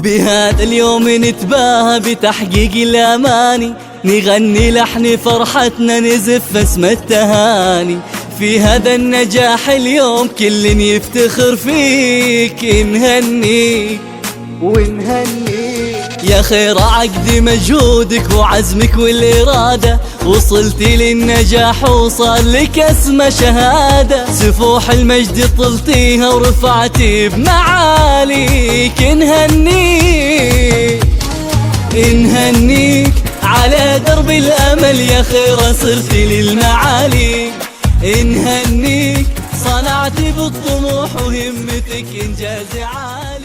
بهذا اليوم نتباهى بتحقيق الأماني، نغني لحن فرحتنا نزف اسم التهاني. في هذا النجاح اليوم كل يفتخر فيك، نهنيك ونهنيك يا خير عقد مجهودك وعزمك والإرادة، وصلتي للنجاح وصار لك اسم شهادة. سفوح المجد طلتيها ورفعتي بمعاليك، نهنيك على درب الأمل يا خير صرتي للمعالي. نهنيك صنعتي بالطموح وهمتك إنجاز عالي.